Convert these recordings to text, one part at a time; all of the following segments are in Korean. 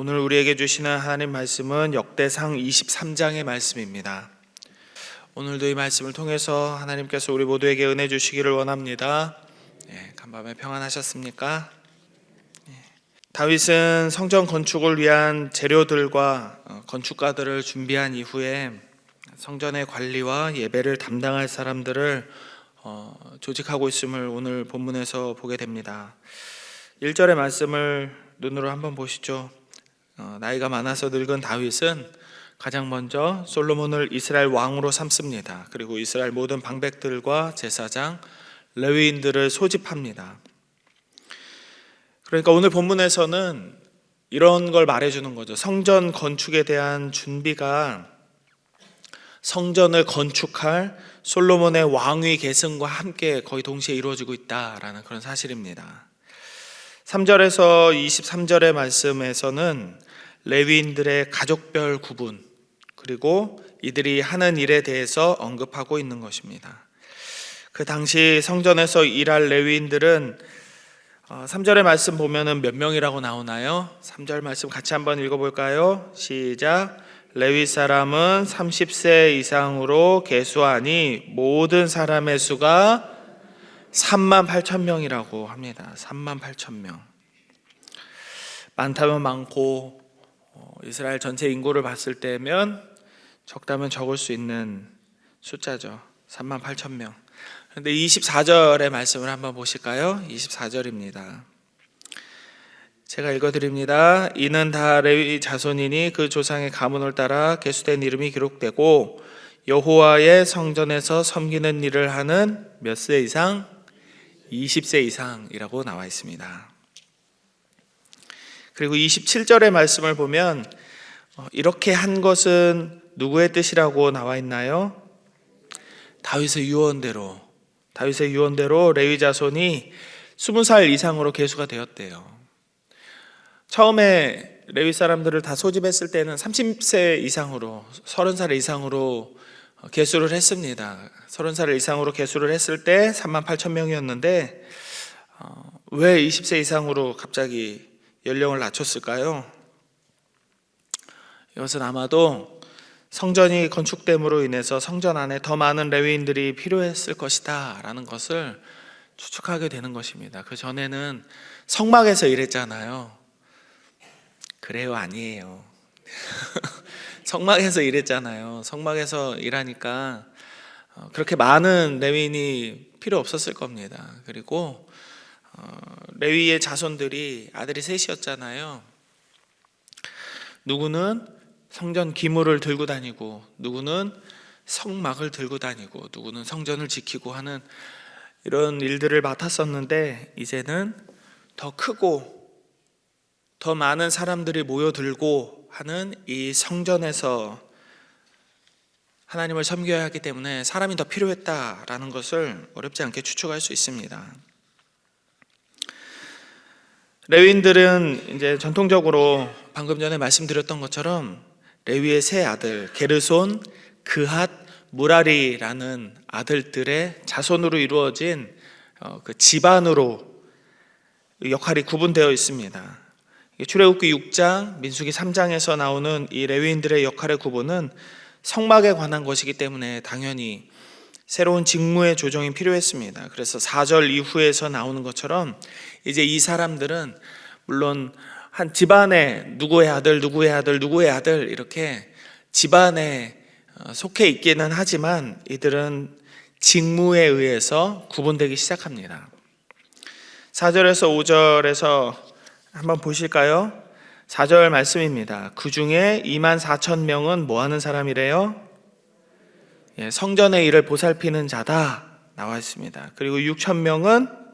오늘 우리에게 주시는 하나님 말씀은 역대상 23장의 말씀입니다. 오늘도 이 말씀을 통해서 하나님께서 우리 모두에게 은혜 주시기를 원합니다. 간밤에 평안하셨습니까? 다윗은 성전 건축을 위한 재료들과 건축가들을 준비한 이후에 성전의 관리와 예배를 담당할 사람들을 조직하고 있음을 오늘 본문에서 보게 됩니다. 1절의 말씀을 눈으로 한번 보시죠. 나이가 많아서 늙은 다윗은 가장 먼저 솔로몬을 이스라엘 왕으로 삼습니다. 그리고 이스라엘 모든 방백들과 제사장, 레위인들을 소집합니다. 그러니까 오늘 본문에서는 이런 걸 말해주는 거죠. 성전 건축에 대한 준비가 성전을 건축할 솔로몬의 왕위 계승과 함께 거의 동시에 이루어지고 있다라는 그런 사실입니다. 3절에서 23절의 말씀에서는 레위인들의 가족별 구분, 그리고 이들이 하는 일에 대해서 언급하고 있는 것입니다. 그 당시 성전에서 일할 레위인들은 3절의 말씀 보면은 몇 명이라고 나오나요? 3절 말씀 같이 한번 읽어볼까요? 시작. 레위 사람은 30세 이상으로 계수하니 모든 사람의 수가 38,000명이라고 합니다. 38,000명. 많다면 많고 이스라엘 전체 인구를 봤을 때면 적다면 적을 수 있는 숫자죠. 38,000명. 그런데 24절의 말씀을 한번 보실까요? 24절입니다. 제가 읽어드립니다. 이는 다 레위 자손이니 그 조상의 가문을 따라 계수된 이름이 기록되고 여호와의 성전에서 섬기는 일을 하는 몇 세 이상? 20세 이상이라고 나와 있습니다. 그리고 27절의 말씀을 보면 이렇게 한 것은 누구의 뜻이라고 나와 있나요? 다윗의 유언대로 레위 자손이 20살 이상으로 계수가 되었대요. 처음에 레위 사람들을 다 소집했을 때는 30세 이상으로 30살 이상으로 계수를 했습니다. 30살 이상으로 계수를 했을 때 38,000명이었는데 왜 20세 이상으로 갑자기 연령을 낮췄을까요? 이것은 아마도 성전이 건축됨으로 인해서 성전 안에 더 많은 레위인들이 필요했을 것이다 라는 것을 추측하게 되는 것입니다. 그 전에는 성막에서 일했잖아요. 그래요? 아니에요. 성막에서 일했잖아요. 성막에서 일하니까 그렇게 많은 레위인이 필요 없었을 겁니다. 그리고 레위의 자손들이 아들이 셋이었잖아요. 누구는 성전 기물을 들고 다니고, 누구는 성막을 들고 다니고, 누구는 성전을 지키고 하는 이런 일들을 맡았었는데, 이제는 더 크고 더 많은 사람들이 모여들고 하는 이 성전에서 하나님을 섬겨야 하기 때문에 사람이 더 필요했다라는 것을 어렵지 않게 추측할 수 있습니다. 레위인들은 이제 전통적으로 방금 전에 말씀드렸던 것처럼 레위의 세 아들 게르손, 그핫, 무라리라는 아들들의 자손으로 이루어진 그 집안으로 역할이 구분되어 있습니다. 출애굽기 6장, 민수기 3장에서 나오는 이 레위인들의 역할의 구분은 성막에 관한 것이기 때문에 당연히 새로운 직무의 조정이 필요했습니다. 그래서 4절 이후에서 나오는 것처럼 이제 이 사람들은 물론 한 집안에 누구의 아들 이렇게 집안에 속해 있기는 하지만 이들은 직무에 의해서 구분되기 시작합니다. 4절에서 5절에서 한번 보실까요? 4절 말씀입니다. 그 중에 24,000명은 뭐 하는 사람이래요? 성전의 일을 보살피는 자다 나와 있습니다. 그리고 6,000명은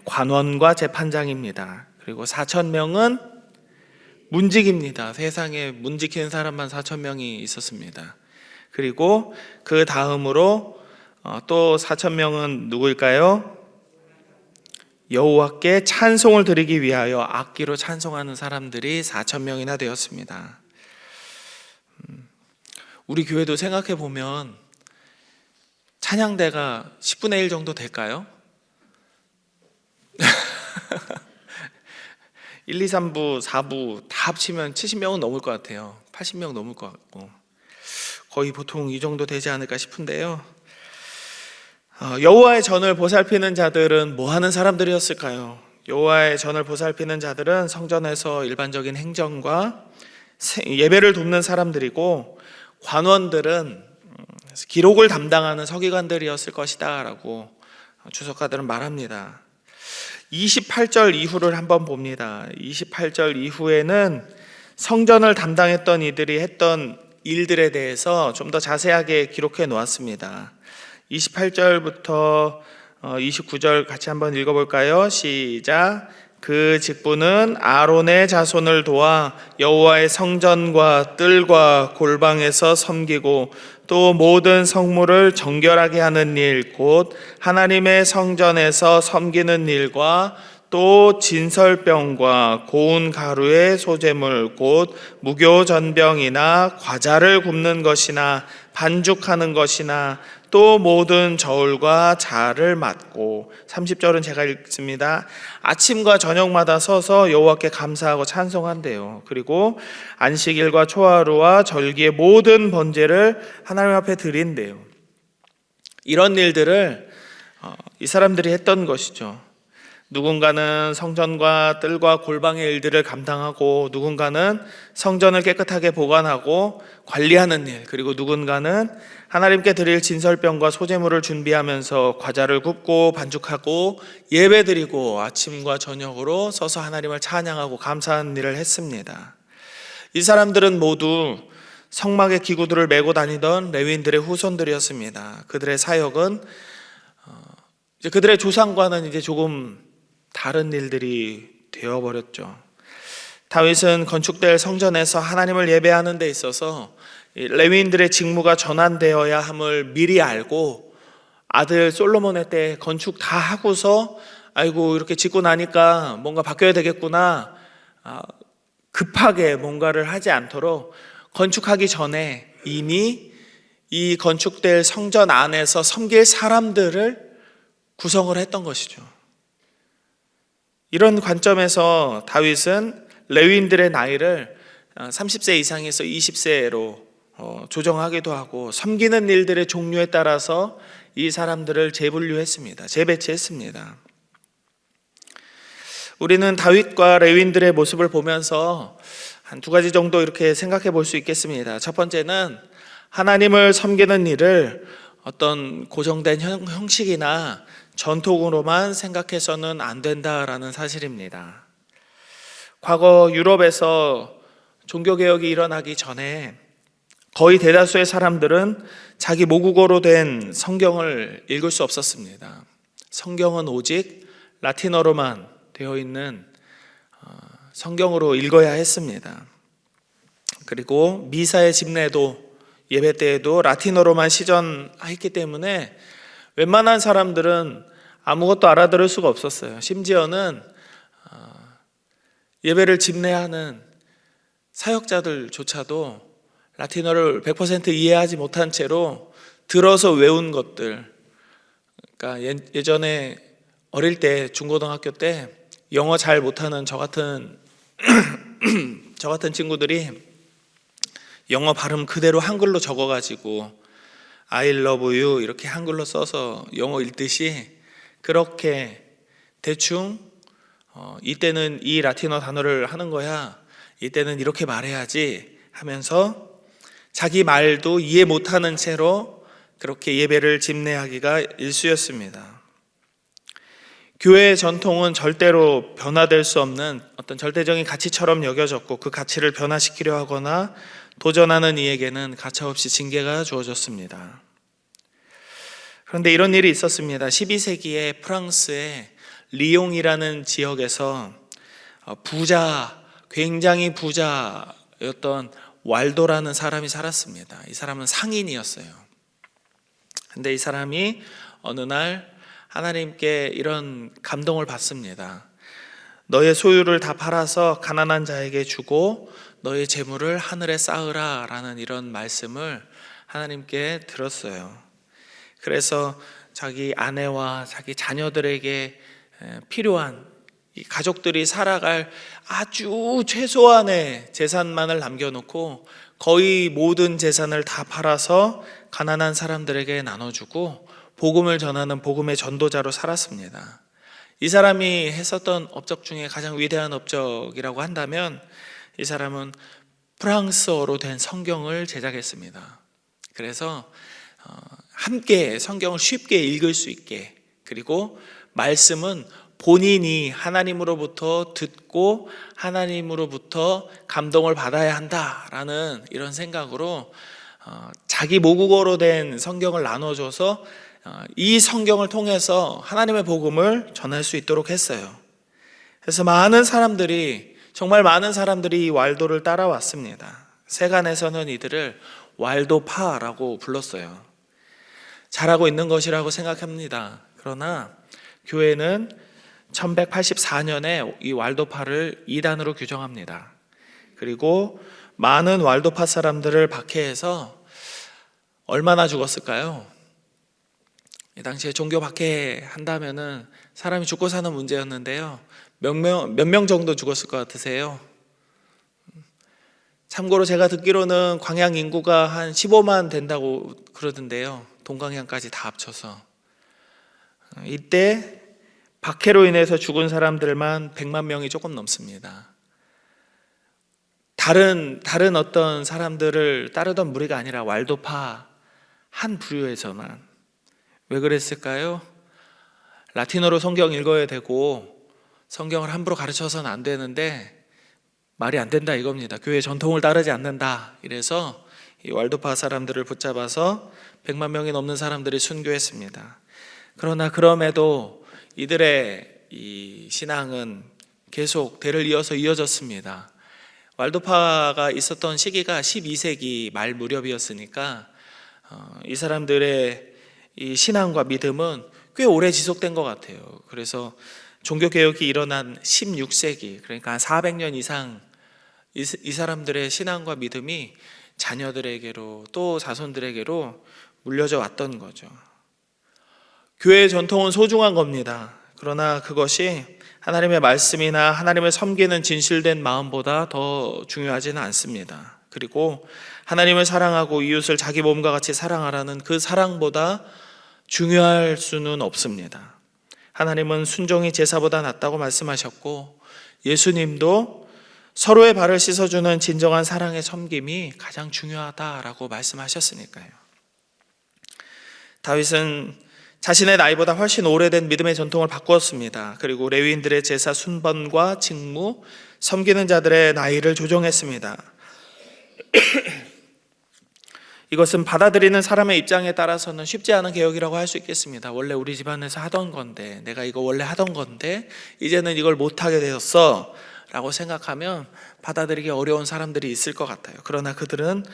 관원과 재판장입니다. 그리고 4,000명은 문직입니다. 세상에 문지키는 사람만 4,000명이 있었습니다. 그리고 그 다음으로 또 4,000명은 누구일까요? 여호와께 찬송을 드리기 위하여 악기로 찬송하는 사람들이 4,000명이나 되었습니다. 우리 교회도 생각해 보면 찬양대가 10분의 1 정도 될까요? 1, 2, 3부, 4부 다 합치면 70명은 넘을 것 같아요. 80명 넘을 것 같고 거의 보통 이 정도 되지 않을까 싶은데요. 여호와의 전을 보살피는 자들은 뭐 하는 사람들이었을까요? 여호와의 전을 보살피는 자들은 성전에서 일반적인 행정과 예배를 돕는 사람들이고, 관원들은 기록을 담당하는 서기관들이었을 것이다 라고 주석가들은 말합니다. 28절 이후를 한번 봅니다. 28절 이후에는 성전을 담당했던 이들이 했던 일들에 대해서 좀 더 자세하게 기록해 놓았습니다. 28절부터 29절 같이 한번 읽어볼까요? 시작. 그 직분은 아론의 자손을 도와 여호와의 성전과 뜰과 골방에서 섬기고 또 모든 성물을 정결하게 하는 일, 곧 하나님의 성전에서 섬기는 일과 또 진설병과 고운 가루의 소재물, 곧 무교전병이나 과자를 굽는 것이나 반죽하는 것이나 또 모든 저울과 자를 맡고, 30절은 제가 읽습니다. 아침과 저녁마다 서서 여호와께 감사하고 찬송한대요. 그리고 안식일과 초하루와 절기의 모든 번제를 하나님 앞에 드린대요. 이런 일들을 이 사람들이 했던 것이죠. 누군가는 성전과 뜰과 골방의 일들을 감당하고, 누군가는 성전을 깨끗하게 보관하고 관리하는 일, 그리고 누군가는 하나님께 드릴 진설병과 소제물을 준비하면서 과자를 굽고 반죽하고 예배드리고 아침과 저녁으로 서서 하나님을 찬양하고 감사하는 일을 했습니다. 이 사람들은 모두 성막의 기구들을 메고 다니던 레위인들의 후손들이었습니다. 그들의 사역은 이제 그들의 조상과는 이제 조금 다른 일들이 되어버렸죠. 다윗은 건축될 성전에서 하나님을 예배하는 데 있어서 레위인들의 직무가 전환되어야 함을 미리 알고, 아들 솔로몬의 때 건축 다 하고서 아이고 이렇게 짓고 나니까 뭔가 바뀌어야 되겠구나, 급하게 뭔가를 하지 않도록 건축하기 전에 이미 이 건축될 성전 안에서 섬길 사람들을 구성을 했던 것이죠. 이런 관점에서 다윗은 레위인들의 나이를 30세 이상에서 20세로 조정하기도 하고, 섬기는 일들의 종류에 따라서 이 사람들을 재분류했습니다. 재배치했습니다. 우리는 다윗과 레위인들의 모습을 보면서 한 두 가지 정도 이렇게 생각해 볼 수 있겠습니다. 첫 번째는 하나님을 섬기는 일을 어떤 고정된 형식이나 전통으로만 생각해서는 안 된다라는 사실입니다. 과거 유럽에서 종교개혁이 일어나기 전에 거의 대다수의 사람들은 자기 모국어로 된 성경을 읽을 수 없었습니다. 성경은 오직 라틴어로만 되어 있는 성경으로 읽어야 했습니다. 그리고 미사의 집례도, 예배 때에도 라틴어로만 시전했기 때문에 웬만한 사람들은 아무것도 알아들을 수가 없었어요. 심지어는 예배를 집례하는 사역자들조차도 라틴어를 100% 이해하지 못한 채로 들어서 외운 것들, 그러니까 예전에 어릴 때 중고등학교 때 영어 잘 못하는 저 같은 친구들이 영어 발음 그대로 한글로 적어가지고 I love you 이렇게 한글로 써서 영어 읽듯이 그렇게 대충 이때는 이 라틴어 단어를 하는 거야, 이때는 이렇게 말해야지 하면서 자기 말도 이해 못하는 채로 그렇게 예배를 집례하기가 일쑤였습니다. 교회의 전통은 절대로 변화될 수 없는 어떤 절대적인 가치처럼 여겨졌고, 그 가치를 변화시키려 하거나 도전하는 이에게는 가차없이 징계가 주어졌습니다. 그런데 이런 일이 있었습니다. 12세기에 프랑스의 리옹이라는 지역에서 굉장히 부자였던 왈도라는 사람이 살았습니다. 이 사람은 상인이었어요. 근데 이 사람이 어느 날 하나님께 이런 감동을 받습니다. 너의 소유를 다 팔아서 가난한 자에게 주고 너의 재물을 하늘에 쌓으라 라는 이런 말씀을 하나님께 들었어요. 그래서 자기 아내와 자기 자녀들에게 필요한 이 가족들이 살아갈 아주 최소한의 재산만을 남겨놓고 거의 모든 재산을 다 팔아서 가난한 사람들에게 나눠주고 복음을 전하는 복음의 전도자로 살았습니다. 이 사람이 했었던 업적 중에 가장 위대한 업적이라고 한다면 이 사람은 프랑스어로 된 성경을 제작했습니다. 그래서 함께 성경을 쉽게 읽을 수 있게, 그리고 말씀은 본인이 하나님으로부터 듣고 하나님으로부터 감동을 받아야 한다라는 이런 생각으로 자기 모국어로 된 성경을 나눠줘서 이 성경을 통해서 하나님의 복음을 전할 수 있도록 했어요. 그래서 정말 많은 사람들이 이 왈도를 따라왔습니다. 세간에서는 이들을 왈도파라고 불렀어요. 잘하고 있는 것이라고 생각합니다. 그러나 교회는 1184년에 이 왈도파를 이단으로 규정합니다. 그리고 많은 왈도파 사람들을 박해해서 얼마나 죽었을까요? 이 당시에 종교 박해한다면은 사람이 죽고 사는 문제였는데요. 몇 명 정도 죽었을 것 같으세요? 참고로 제가 듣기로는 광양 인구가 한 15만 된다고 그러던데요. 동광양까지 다 합쳐서. 이때 박해로 인해서 죽은 사람들만 100만 명이 조금 넘습니다. 다른 어떤 사람들을 따르던 무리가 아니라 왈도파 한 부류에서만. 왜 그랬을까요? 라틴어로 성경 읽어야 되고 성경을 함부로 가르쳐서는 안 되는데 말이 안 된다 이겁니다. 교회 전통을 따르지 않는다. 이래서 이 왈도파 사람들을 붙잡아서 100만 명이 넘는 사람들이 순교했습니다. 그러나 그럼에도 이들의 이 신앙은 계속 대를 이어서 이어졌습니다. 왈도파가 있었던 시기가 12세기 말 무렵이었으니까 이 사람들의 이 신앙과 믿음은 꽤 오래 지속된 것 같아요. 그래서 종교개혁이 일어난 16세기, 그러니까 한 400년 이상 이 사람들의 신앙과 믿음이 자녀들에게로 또 자손들에게로 물려져 왔던 거죠. 교회의 전통은 소중한 겁니다. 그러나 그것이 하나님의 말씀이나 하나님을 섬기는 진실된 마음보다 더 중요하지는 않습니다. 그리고 하나님을 사랑하고 이웃을 자기 몸과 같이 사랑하라는 그 사랑보다 중요할 수는 없습니다. 하나님은 순종이 제사보다 낫다고 말씀하셨고 예수님도 서로의 발을 씻어주는 진정한 사랑의 섬김이 가장 중요하다라고 말씀하셨으니까요. 다윗은 자신의 나이보다 훨씬 오래된 믿음의 전통을 바꾸었습니다. 그리고 레위인들의 제사 순번과 직무, 섬기는 자들의 나이를 조정했습니다. 이것은 받아들이는 사람의 입장에 따라서는 쉽지 않은 개혁이라고 할 수 있겠습니다. 원래 우리 집안에서 하던 건데, 내가 이거 원래 하던 건데 이제는 이걸 못하게 되었어 라고 생각하면 받아들이기 어려운 사람들이 있을 것 같아요. 그러나 그들은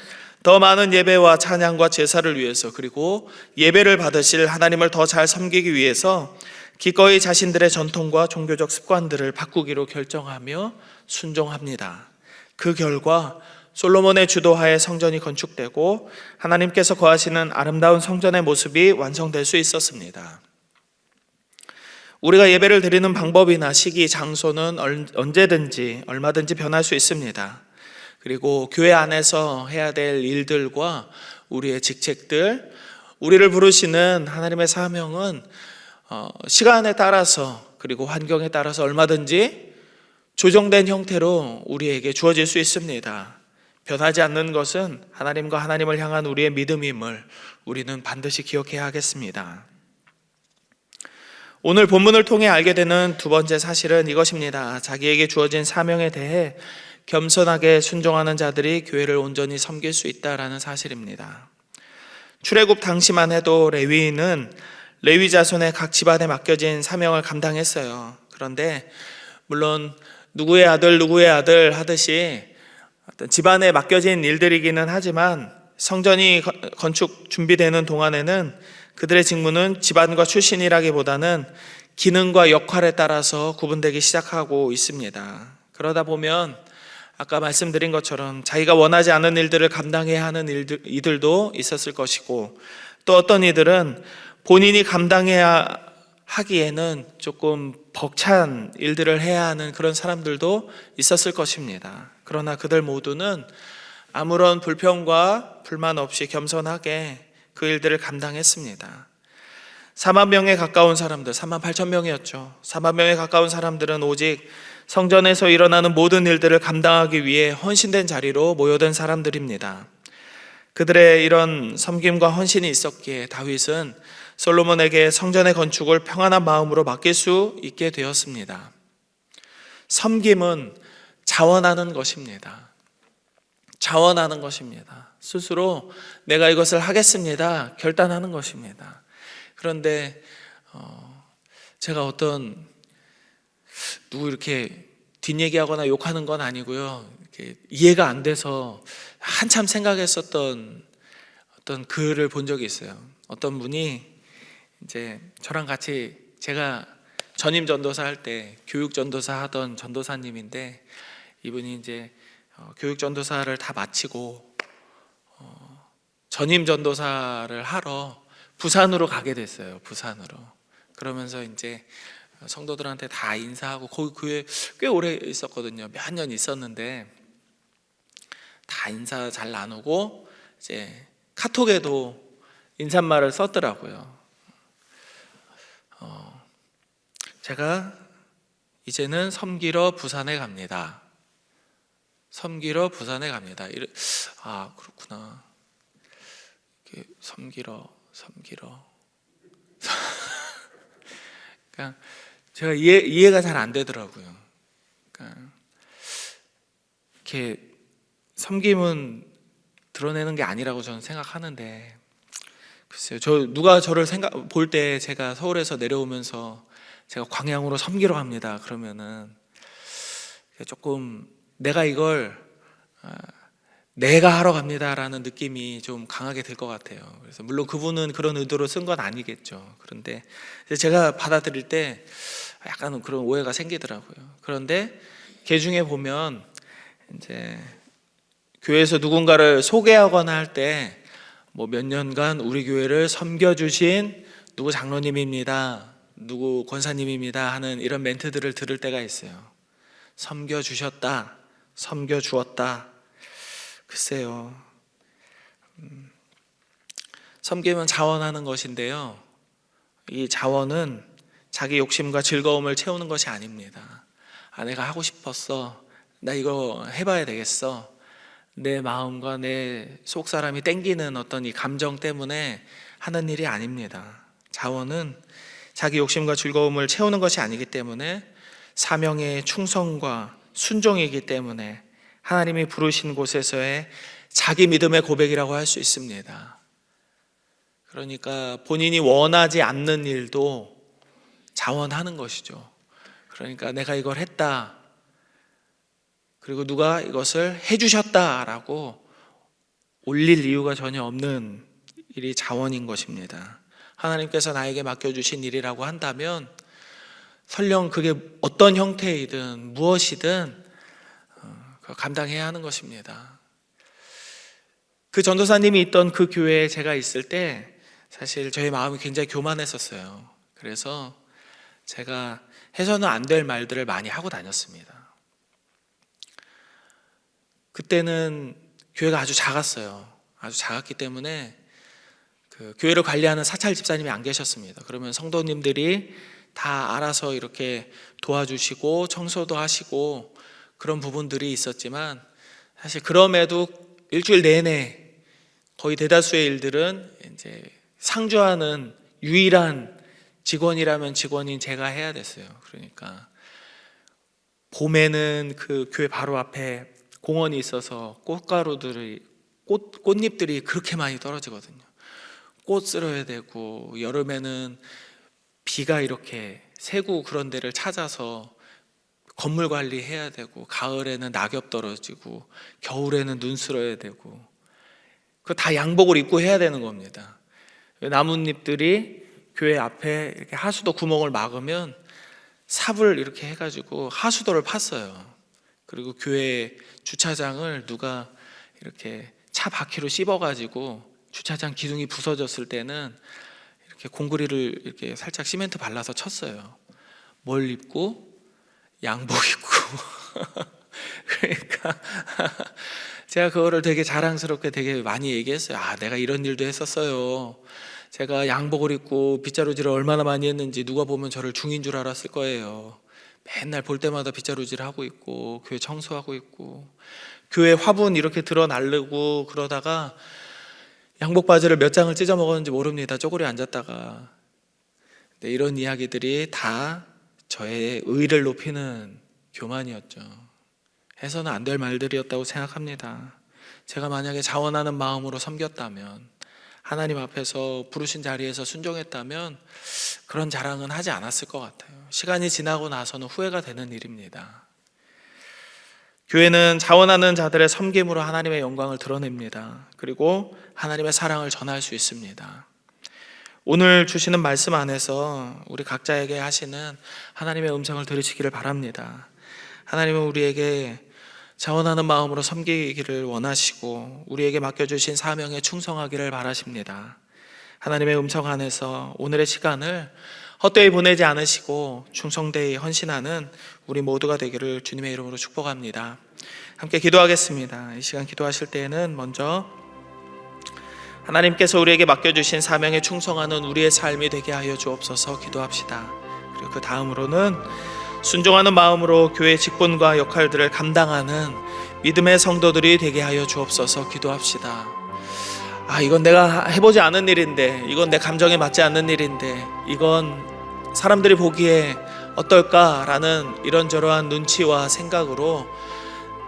더 많은 예배와 찬양과 제사를 위해서, 그리고 예배를 받으실 하나님을 더 잘 섬기기 위해서 기꺼이 자신들의 전통과 종교적 습관들을 바꾸기로 결정하며 순종합니다. 그 결과 솔로몬의 주도하에 성전이 건축되고 하나님께서 거하시는 아름다운 성전의 모습이 완성될 수 있었습니다. 우리가 예배를 드리는 방법이나 시기, 장소는 언제든지 얼마든지 변할 수 있습니다. 그리고 교회 안에서 해야 될 일들과 우리의 직책들, 우리를 부르시는 하나님의 사명은 시간에 따라서 그리고 환경에 따라서 얼마든지 조정된 형태로 우리에게 주어질 수 있습니다. 변하지 않는 것은 하나님과 하나님을 향한 우리의 믿음임을 우리는 반드시 기억해야 하겠습니다. 오늘 본문을 통해 알게 되는 두 번째 사실은 이것입니다. 자기에게 주어진 사명에 대해 겸손하게 순종하는 자들이 교회를 온전히 섬길 수 있다라는 사실입니다. 출애굽 당시만 해도 레위인은 레위 자손의 각 집안에 맡겨진 사명을 감당했어요. 그런데 물론 누구의 아들 하듯이 어떤 집안에 맡겨진 일들이기는 하지만 성전이 건축 준비되는 동안에는 그들의 직무는 집안과 출신이라기보다는 기능과 역할에 따라서 구분되기 시작하고 있습니다. 그러다 보면 아까 말씀드린 것처럼 자기가 원하지 않은 일들을 감당해야 하는 이들도 있었을 것이고, 또 어떤 이들은 본인이 감당해야 하기에는 조금 벅찬 일들을 해야 하는 그런 사람들도 있었을 것입니다. 그러나 그들 모두는 아무런 불평과 불만 없이 겸손하게 그 일들을 감당했습니다. 4만 명에 가까운 사람들, 4만 8천 명이었죠. 4만 명에 가까운 사람들은 오직 성전에서 일어나는 모든 일들을 감당하기 위해 헌신된 자리로 모여든 사람들입니다. 그들의 이런 섬김과 헌신이 있었기에 다윗은 솔로몬에게 성전의 건축을 평안한 마음으로 맡길 수 있게 되었습니다. 섬김은 자원하는 것입니다. 자원하는 것입니다. 스스로 내가 이것을 하겠습니다. 결단하는 것입니다. 그런데 제가 어떤 누구 이렇게 뒷얘기하거나 욕하는 건 아니고요. 이렇게 이해가 안 돼서 한참 생각했었던 어떤 글을 본 적이 있어요. 어떤 분이 이제 저랑 같이 제가 전임 전도사 할 때 교육 전도사 하던 전도사님인데 이분이 이제 교육 전도사를 다 마치고 전임 전도사를 하러 부산으로 가게 됐어요. 부산으로. 그러면서 이제 성도들한테 다 인사하고 거기 교회 꽤 오래 있었거든요. 몇 년 있었는데 다 인사 잘 나누고 이제 카톡에도 인사말을 썼더라고요. 제가 이제는 섬기러 부산에 갑니다. 섬기러 부산에 갑니다. 아, 그렇구나. 섬기러. 그러니까 제가 이해가 잘 안 되더라고요. 그러니까 이렇게 섬김은 드러내는 게 아니라고 저는 생각하는데, 글쎄요. 누가 저를 볼 때 제가 서울에서 내려오면서 제가 광양으로 섬기러 갑니다. 그러면은 조금 내가 이걸 내가 하러 갑니다라는 느낌이 좀 강하게 들 것 같아요. 그래서 물론 그분은 그런 의도로 쓴 건 아니겠죠. 그런데 제가 받아들일 때 약간 그런 오해가 생기더라고요. 그런데 개중에 보면 이제 교회에서 누군가를 소개하거나 할 때 뭐 몇 년간 우리 교회를 섬겨주신 누구 장로님입니다, 누구 권사님입니다 하는 이런 멘트들을 들을 때가 있어요. 섬겨주셨다, 섬겨주었다. 글쎄요. 섬김은 자원하는 것인데요, 이 자원은 자기 욕심과 즐거움을 채우는 것이 아닙니다. 내가 하고 싶었어, 나 이거 해봐야 되겠어, 내 마음과 내 속사람이 땡기는 어떤 이 감정 때문에 하는 일이 아닙니다. 자원은 자기 욕심과 즐거움을 채우는 것이 아니기 때문에 사명의 충성과 순종이기 때문에 하나님이 부르신 곳에서의 자기 믿음의 고백이라고 할 수 있습니다. 그러니까 본인이 원하지 않는 일도 자원하는 것이죠. 그러니까 내가 이걸 했다, 그리고 누가 이것을 해주셨다라고 올릴 이유가 전혀 없는 일이 자원인 것입니다. 하나님께서 나에게 맡겨주신 일이라고 한다면 설령 그게 어떤 형태이든 무엇이든 감당해야 하는 것입니다. 그 전도사님이 있던 그 교회에 제가 있을 때 사실 저의 마음이 굉장히 교만했었어요. 그래서 제가 해서는 안 될 말들을 많이 하고 다녔습니다. 그때는 교회가 아주 작았어요. 아주 작았기 때문에 그 교회를 관리하는 사찰 집사님이 안 계셨습니다. 그러면 성도님들이 다 알아서 이렇게 도와주시고 청소도 하시고 그런 부분들이 있었지만, 사실 그럼에도 일주일 내내 거의 대다수의 일들은 이제 상주하는 유일한 직원이라면 직원인 제가 해야 됐어요. 그러니까 봄에는 그 교회 바로 앞에 공원이 있어서 꽃잎들이 그렇게 많이 떨어지거든요. 꽃 쓸어야 되고, 여름에는 비가 이렇게 새고 그런 데를 찾아서 건물 관리해야 되고, 가을에는 낙엽 떨어지고, 겨울에는 눈 쓸어야 되고, 그거 다 양복을 입고 해야 되는 겁니다. 나뭇잎들이 교회 앞에 이렇게 하수도 구멍을 막으면 삽을 이렇게 해가지고 하수도를 팠어요. 그리고 교회 주차장을 누가 이렇게 차 바퀴로 씹어가지고 주차장 기둥이 부서졌을 때는 이렇게 공구리를 이렇게 살짝 시멘트 발라서 쳤어요. 뭘 입고? 양복 입고. 그러니까 제가 그거를 되게 자랑스럽게 되게 많이 얘기했어요. 내가 이런 일도 했었어요. 제가 양복을 입고 빗자루질을 얼마나 많이 했는지 누가 보면 저를 중인 줄 알았을 거예요. 맨날 볼 때마다 빗자루질 하고 있고 교회 청소하고 있고 교회 화분 이렇게 들어 날르고 그러다가 양복 바지를 몇 장을 찢어 먹었는지 모릅니다. 쪼그려 앉았다가. 근데 이런 이야기들이 다 저의 의의를 높이는 교만이었죠. 해서는 안 될 말들이었다고 생각합니다. 제가 만약에 자원하는 마음으로 섬겼다면, 하나님 앞에서 부르신 자리에서 순종했다면 그런 자랑은 하지 않았을 것 같아요. 시간이 지나고 나서는 후회가 되는 일입니다. 교회는 자원하는 자들의 섬김으로 하나님의 영광을 드러냅니다. 그리고 하나님의 사랑을 전할 수 있습니다. 오늘 주시는 말씀 안에서 우리 각자에게 하시는 하나님의 음성을 들으시기를 바랍니다. 하나님은 우리에게 자원하는 마음으로 섬기기를 원하시고 우리에게 맡겨주신 사명에 충성하기를 바라십니다. 하나님의 음성 안에서 오늘의 시간을 헛되이 보내지 않으시고 충성되이 헌신하는 우리 모두가 되기를 주님의 이름으로 축복합니다. 함께 기도하겠습니다. 이 시간 기도하실 때에는 먼저 하나님께서 우리에게 맡겨주신 사명에 충성하는 우리의 삶이 되게 하여 주옵소서 기도합시다. 그리고 그 다음으로는 순종하는 마음으로 교회 직분과 역할들을 감당하는 믿음의 성도들이 되게 하여 주옵소서 기도합시다. 이건 내가 해보지 않은 일인데, 이건 내 감정에 맞지 않는 일인데, 이건 사람들이 보기에 어떨까라는 이런저러한 눈치와 생각으로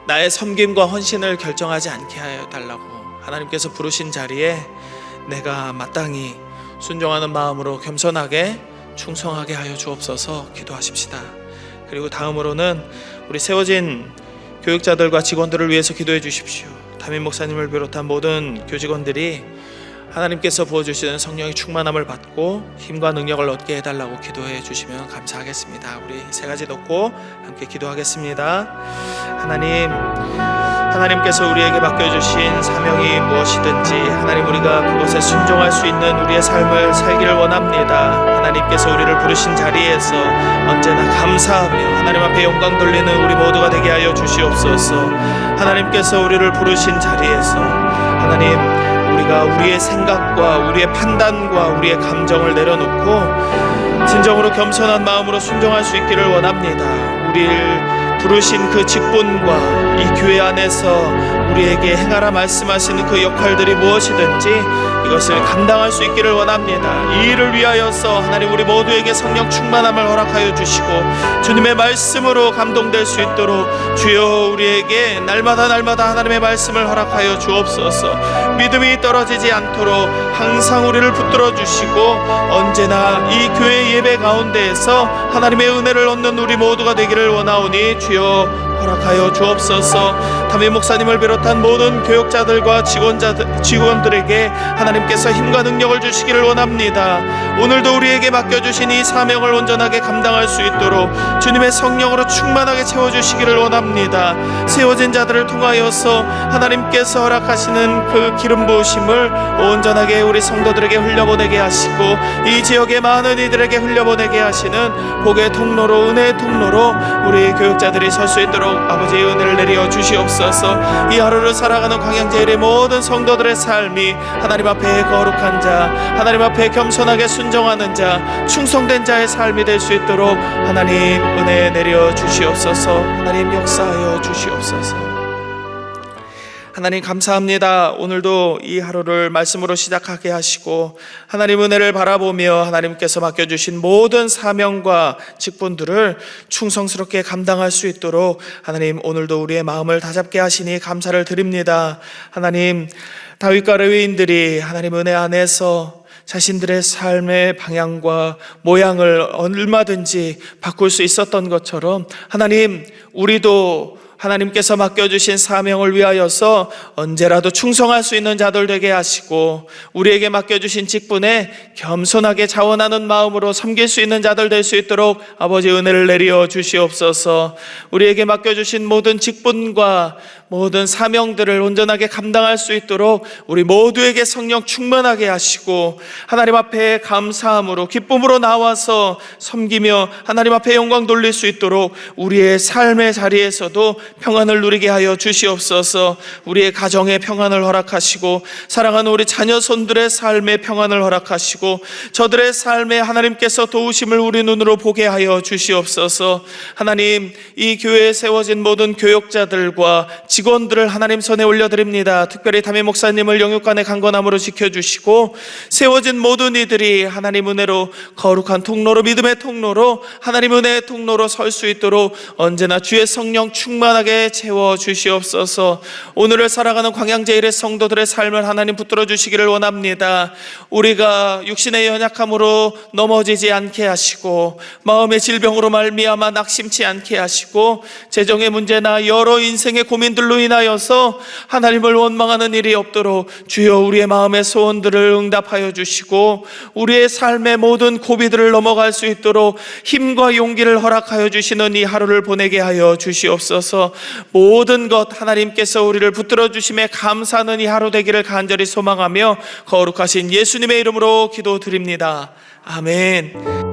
나의 섬김과 헌신을 결정하지 않게 하여 달라고 하나님께서 부르신 자리에 내가 마땅히 순종하는 마음으로 겸손하게 충성하게 하여 주옵소서 기도하십시다. 그리고 다음으로는 우리 세워진 교육자들과 직원들을 위해서 기도해 주십시오. 담임 목사님을 비롯한 모든 교직원들이 하나님께서 부어주시는 성령의 충만함을 받고 힘과 능력을 얻게 해달라고 기도해 주시면 감사하겠습니다. 우리 세 가지 놓고 함께 기도하겠습니다. 하나님께서 우리에게 맡겨주신 사명이 무엇이든지 하나님 우리가 그것에 순종할 수 있는 우리의 삶을 살기를 원합니다. 하나님께서 우리를 부르신 자리에서 언제나 감사하며 하나님 앞에 영광 돌리는 우리 모두가 되게 하여 주시옵소서. 하나님께서 우리를 부르신 자리에서 하나님 우리가 우리의 생각과 우리의 판단과 우리의 감정을 내려놓고 진정으로 겸손한 마음으로 순종할 수 있기를 원합니다. 우리를 부르신 그 직분과 이 교회 안에서 우리에게 행하라 말씀하시는 그 역할들이 무엇이든지 이것을 감당할 수 있기를 원합니다. 이 일을 위하여서 하나님 우리 모두에게 성령 충만함을 허락하여 주시고 주님의 말씀으로 감동될 수 있도록 주여 우리에게 날마다 하나님의 말씀을 허락하여 주옵소서. 믿음이 떨어지지 않도록 항상 우리를 붙들어 주시고 언제나 이 교회 예배 가운데에서 하나님의 은혜를 얻는 우리 모두가 되기를 원하오니 주여 허락하여 주옵소서. 담임 목사님을 비롯한 모든 교육자들과 직원들에게 하나님께서 힘과 능력을 주시기를 원합니다. 오늘도 우리에게 맡겨주신 이 사명을 온전하게 감당할 수 있도록 주님의 성령으로 충만하게 채워주시기를 원합니다. 세워진 자들을 통하여서 하나님께서 허락하시는 그 기름 부으심을 온전하게 우리 성도들에게 흘려보내게 하시고 이 지역의 많은 이들에게 흘려보내게 하시는 복의 통로로 은혜의 통로로 우리 교육자들이 설 수 있도록 아버지의 은혜를 내려 주시옵소서. 이 하루를 살아가는 광양제일의 모든 성도들의 삶이 하나님 앞에 거룩한 자, 하나님 앞에 겸손하게 순종하는 자, 충성된 자의 삶이 될 수 있도록 하나님 은혜 내려 주시옵소서. 하나님 역사하여 주시옵소서. 하나님 감사합니다. 오늘도 이 하루를 말씀으로 시작하게 하시고 하나님 은혜를 바라보며 하나님께서 맡겨주신 모든 사명과 직분들을 충성스럽게 감당할 수 있도록 하나님 오늘도 우리의 마음을 다잡게 하시니 감사를 드립니다. 하나님 다윗과 레위인들이 하나님 은혜 안에서 자신들의 삶의 방향과 모양을 얼마든지 바꿀 수 있었던 것처럼 하나님 우리도 하나님께서 맡겨주신 사명을 위하여서 언제라도 충성할 수 있는 자들 되게 하시고, 우리에게 맡겨주신 직분에 겸손하게 자원하는 마음으로 섬길 수 있는 자들 될 수 있도록 아버지 은혜를 내려 주시옵소서. 우리에게 맡겨주신 모든 직분과 모든 사명들을 온전하게 감당할 수 있도록 우리 모두에게 성령 충만하게 하시고, 하나님 앞에 감사함으로 기쁨으로 나와서 섬기며 하나님 앞에 영광 돌릴 수 있도록 우리의 삶의 자리에서도 평안을 누리게 하여 주시옵소서. 우리의 가정의 평안을 허락하시고, 사랑하는 우리 자녀손들의 삶의 평안을 허락하시고, 저들의 삶에 하나님께서 도우심을 우리 눈으로 보게 하여 주시옵소서. 하나님, 이 교회에 세워진 모든 교역자들과 직원들을 하나님 손에 올려드립니다. 특별히 담임 목사님을 영육간의 강건함으로 지켜주시고, 세워진 모든 이들이 하나님 은혜로 거룩한 통로로, 믿음의 통로로, 하나님 은혜의 통로로 설 수 있도록 언제나 주의 성령 충만하게 채워 주시옵소서. 오늘을 살아가는 광양제일의 성도들의 삶을 하나님 붙들어 주시기를 원합니다. 우리가 육신의 연약함으로 넘어지지 않게 하시고, 마음의 질병으로 말미암아 낙심치 않게 하시고, 재정의 문제나 여러 인생의 고민들로 인하여서 하나님을 원망하는 일이 없도록 주여 우리의 마음의 소원들을 응답하여 주시고, 우리의 삶의 모든 고비들을 넘어갈 수 있도록 힘과 용기를 허락하여 주시는 이 하루를 보내게 하여 주시옵소서. 모든 것 하나님께서 우리를 붙들어 주심에 감사하는 이 하루 되기를 간절히 소망하며 거룩하신 예수님의 이름으로 기도드립니다. 아멘.